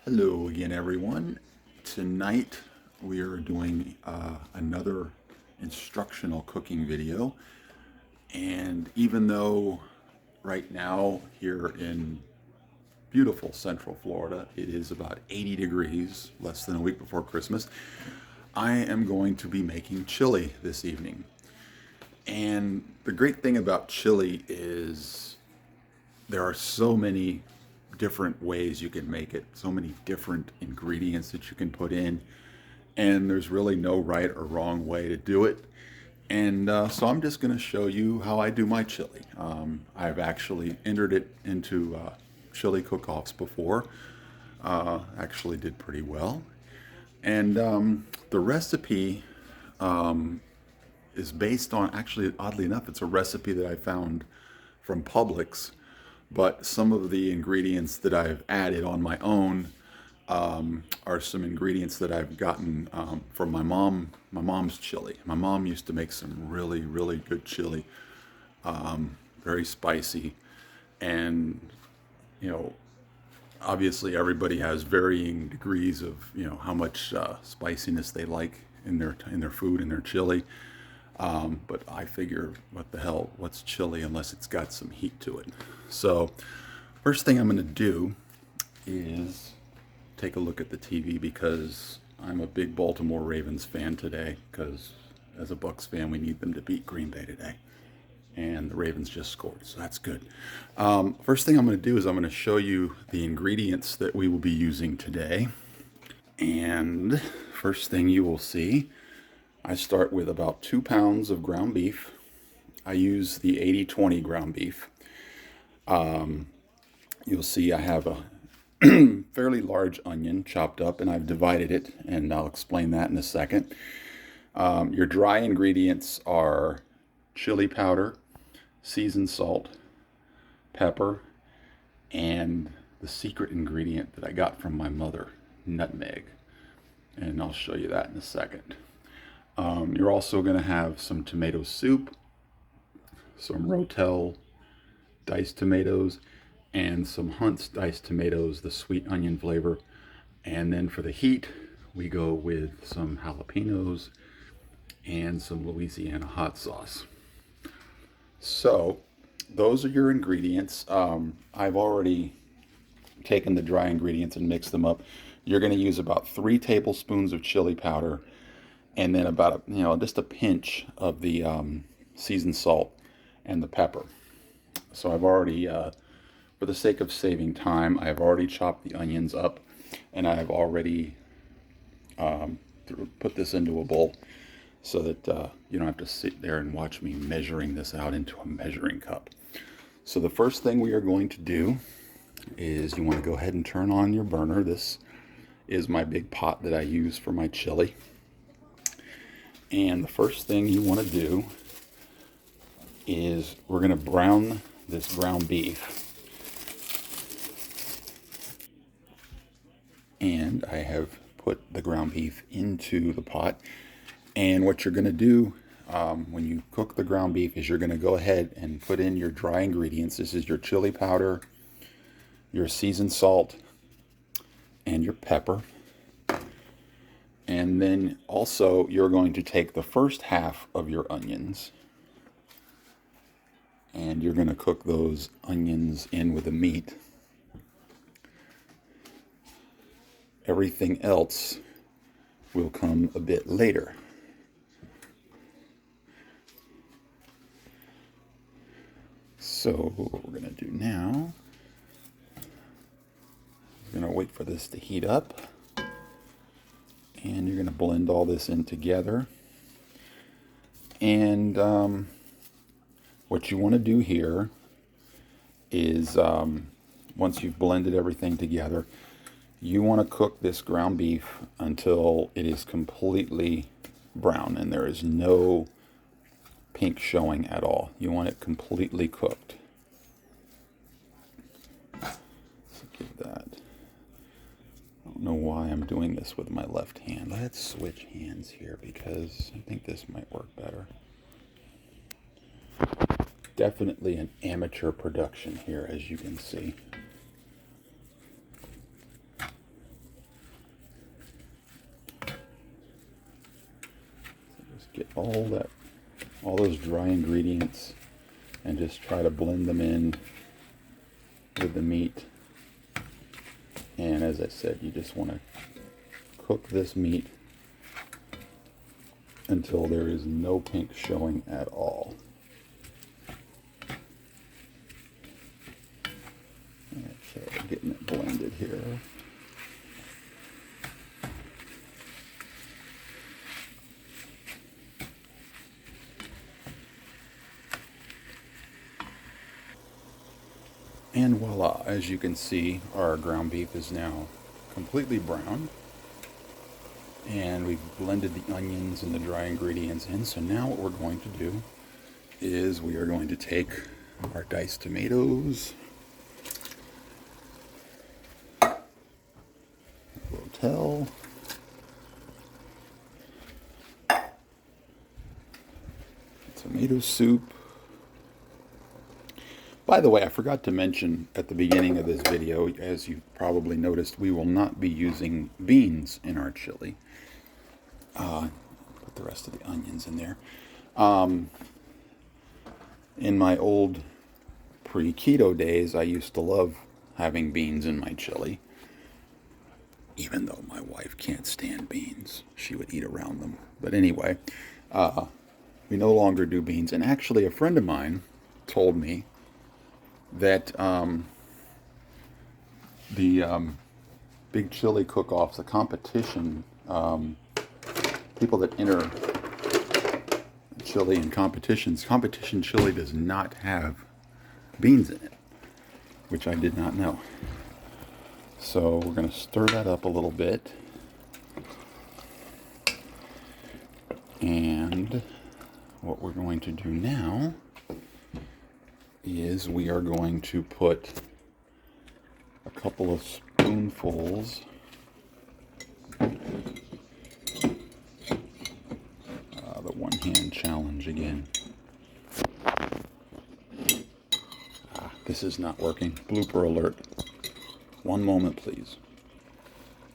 Hello again, everyone. Tonight we are doing another instructional cooking video. And even though right now here in beautiful Central Florida, it is about 80 degrees, less than a week before Christmas, I am going to be making chili this evening. And the great thing about chili is there are so many different ways you can make it, so many different ingredients that you can put in, and there's really no right or wrong way to do it. And so I'm just going to show you how I do my chili. I've actually entered it into chili cook-offs before. Actually did pretty well. And the recipe is based on, actually, oddly enough, it's a recipe that I found from Publix, but some of the ingredients that I've added on my own are some ingredients that I've gotten from my mom, my mom's chili. My mom used to make some really, really good chili, very spicy, and you know, obviously everybody has varying degrees of how much spiciness they like in their food and their chili. But I figure, what the hell, what's chili unless it's got some heat to it? So, first thing I'm going to do is take a look at the TV because I'm a big Baltimore Ravens fan today. Because as a Bucks fan, we need them to beat Green Bay today, and the Ravens just scored, so that's good. First thing I'm going to do is I'm going to show you the ingredients that we will be using today. And first thing you will see, I start with about 2 pounds of ground beef. I use the 80/20 ground beef. You'll see I have a fairly large onion chopped up, and I've divided it, and I'll explain that in a second. Your dry ingredients are chili powder, seasoned salt, pepper, and the secret ingredient that I got from my mother, nutmeg. And I'll show you that in a second. You're also going to have some tomato soup, some Rotel diced tomatoes, and some Hunt's diced tomatoes, the sweet onion flavor. And then for the heat, we go with some jalapenos and some Louisiana hot sauce. So those are your ingredients. I've already taken the dry ingredients and mixed them up. You're going to use about 3 tablespoons of chili powder, and then about just a pinch of the seasoned salt and the pepper. So I've already, for the sake of saving time, I've already chopped the onions up, and I've already put this into a bowl so that you don't have to sit there and watch me measuring this out into a measuring cup. So the first thing we are going to do is you want to go ahead and turn on your burner. This is my big pot that I use for my chili. And the first thing you want to do is we're going to brown this ground beef. And I have put the ground beef into the pot. And what you're going to do when you cook the ground beef is you're going to go ahead and put in your dry ingredients. This is your chili powder, your seasoned salt, and your pepper. And then also you're going to take the first half of your onions, and you're going to cook those onions in with the meat. Everything else will come a bit later. So what we're going to do now, we're going to wait for this to heat up. And you're going to blend all this in together. And what you want to do here is once you've blended everything together, you want to cook this ground beef until it is completely brown and there is no pink showing at all. You want it completely cooked. So give that. I don't know why I'm doing this with my left hand. Let's switch hands here because I think this might work better. Definitely an amateur production here, as you can see. all those dry ingredients and just try to blend them in with the meat. And as I said, you just want to cook this meat until there is no pink showing at all. Okay, getting it blended here. And voila, as you can see, our ground beef is now completely brown. And we've blended the onions and the dry ingredients in. So now what we're going to do is we are going to take our diced tomatoes, Rotel, tomato soup. By the way, I forgot to mention at the beginning of this video, as you probably noticed, we will not be using beans in our chili. Put the rest of the onions in there. In my old pre-keto days, I used to love having beans in my chili. Even though my wife can't stand beans, she would eat around them. But anyway, we no longer do beans. And actually, a friend of mine told me that the big chili cook-offs, the competition, people that enter chili in competitions, competition chili does not have beans in it, which I did not know. So we're going to stir that up a little bit. And what we're going to do now is we are going to put a couple of spoonfuls the one-hand challenge again. This is not working. Blooper alert. One moment, please.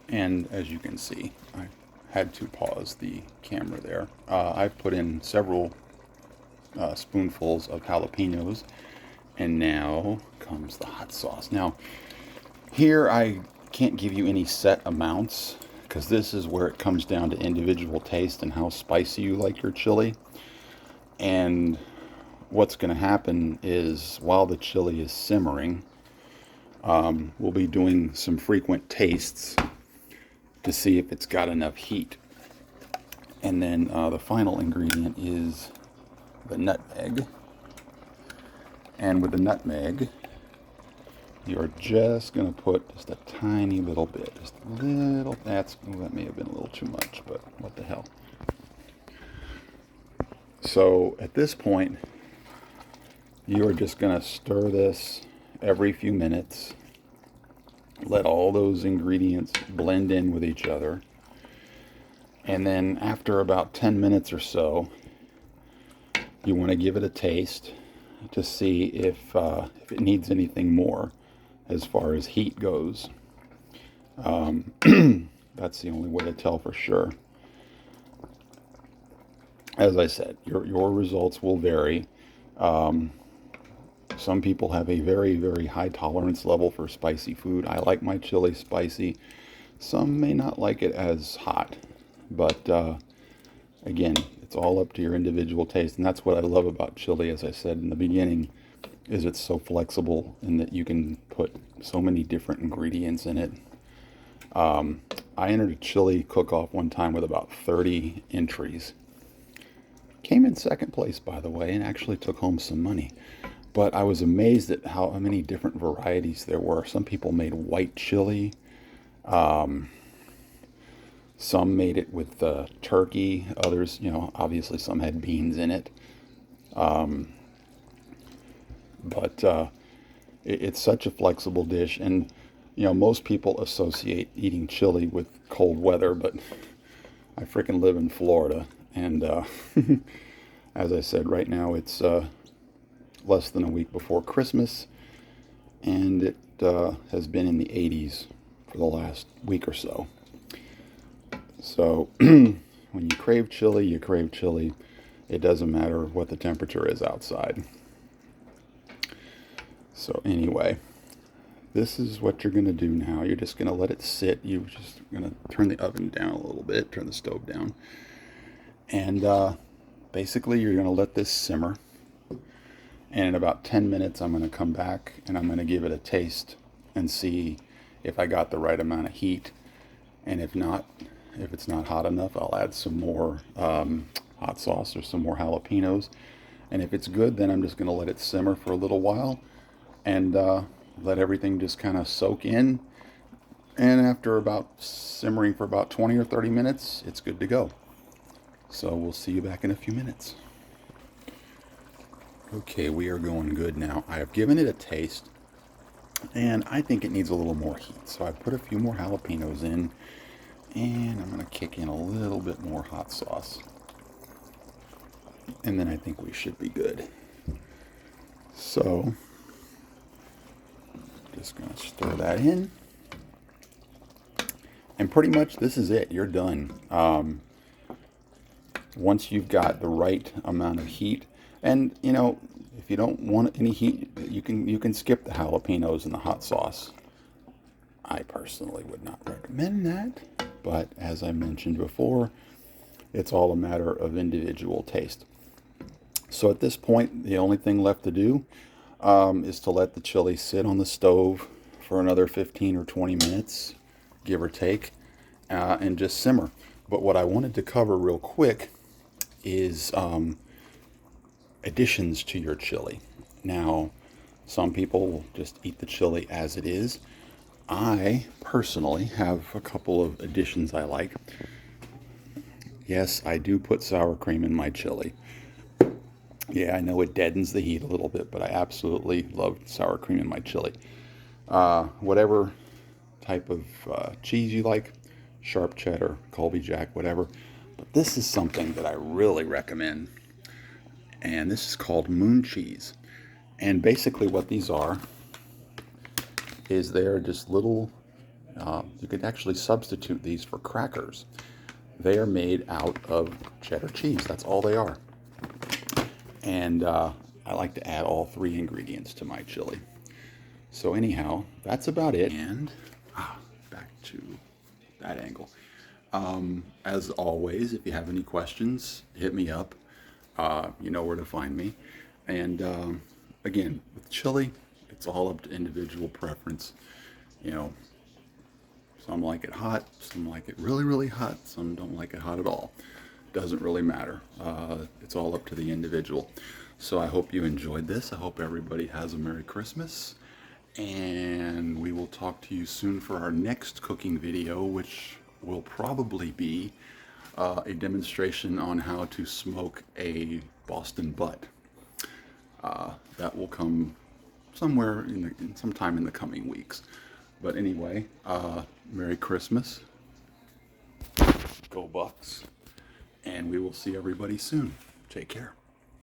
And as you can see, I had to pause the camera there. I've put in several spoonfuls of jalapenos. And now comes the hot sauce. Now, here I can't give you any set amounts because this is where it comes down to individual taste and how spicy you like your chili. And what's going to happen is while the chili is simmering, we'll be doing some frequent tastes to see if it's got enough heat. And then the final ingredient is the nutmeg. And with the nutmeg, you're just going to put just a tiny little bit. Just a little. That may have been a little too much, but what the hell. So at this point, you are just going to stir this every few minutes. Let all those ingredients blend in with each other. And then after about 10 minutes or so, you want to give it a taste to see if it needs anything more as far as heat goes. That's the only way to tell for sure. As I said, your results will vary. Some people have a very, very high tolerance level for spicy food. I like my chili spicy. Some may not like it as hot. But again, it's all up to your individual taste. And that's what I love about chili, as I said in the beginning, is it's so flexible in that you can put so many different ingredients in it. I entered a chili cook-off one time with about 30 entries. Came in second place, by the way, and actually took home some money. But I was amazed at how many different varieties there were. Some people made white chili. Some made it with turkey. Others, obviously some had beans in it. But it's such a flexible dish. And, most people associate eating chili with cold weather, but I freaking live in Florida. And as I said, right now it's less than a week before Christmas. And it has been in the 80s for the last week or so. So when you crave chili, you crave chili. It doesn't matter what the temperature is outside. So anyway, this is what you're going to do now. You're just going to let it sit. You're just going to turn the oven down a little bit, turn the stove down. And basically, you're going to let this simmer. And in about 10 minutes, I'm going to come back and I'm going to give it a taste and see if I got the right amount of heat. And if not, if it's not hot enough, I'll add some more hot sauce or some more jalapenos. And if it's good, then I'm just going to let it simmer for a little while and let everything just kind of soak in. And after about simmering for about 20 or 30 minutes, it's good to go. So we'll see you back in a few minutes. Okay, we are going good now. I have given it a taste, and I think it needs a little more heat. So I put a few more jalapenos in, and I'm going to kick in a little bit more hot sauce. And then I think we should be good. So, just going to stir that in. And pretty much this is it. You're done. Once you've got the right amount of heat, and you know, if you don't want any heat, you can skip the jalapenos and the hot sauce. I personally would not recommend that, but as I mentioned before, it's all a matter of individual taste. So at this point, the only thing left to do is to let the chili sit on the stove for another 15 or 20 minutes, give or take, and just simmer. But what I wanted to cover real quick is additions to your chili. Now, some people will just eat the chili as it is. I personally have a couple of additions I like. Yes, I do put sour cream in my chili. Yeah, I know it deadens the heat a little bit, but I absolutely love sour cream in my chili. Whatever type of cheese you like, sharp cheddar, Colby Jack, whatever. But this is something that I really recommend. And this is called Moon Cheese. And basically what these are is they're just little, you could actually substitute these for crackers. They are made out of cheddar cheese. That's all they are. And I like to add all 3 ingredients to my chili. So anyhow, that's about it. And back to that angle. As always, if you have any questions, hit me up. You know where to find me. And again, with chili, it's all up to individual preference. You know, some like it hot, some like it really, really hot, some don't like it hot at all. Doesn't really matter. It's all up to the individual. So I hope you enjoyed this. I hope everybody has a Merry Christmas. And we will talk to you soon for our next cooking video, which will probably be a demonstration on how to smoke a Boston butt. That will come somewhere sometime in the coming weeks. But anyway, Merry Christmas. Go Bucks. And we will see everybody soon. Take care.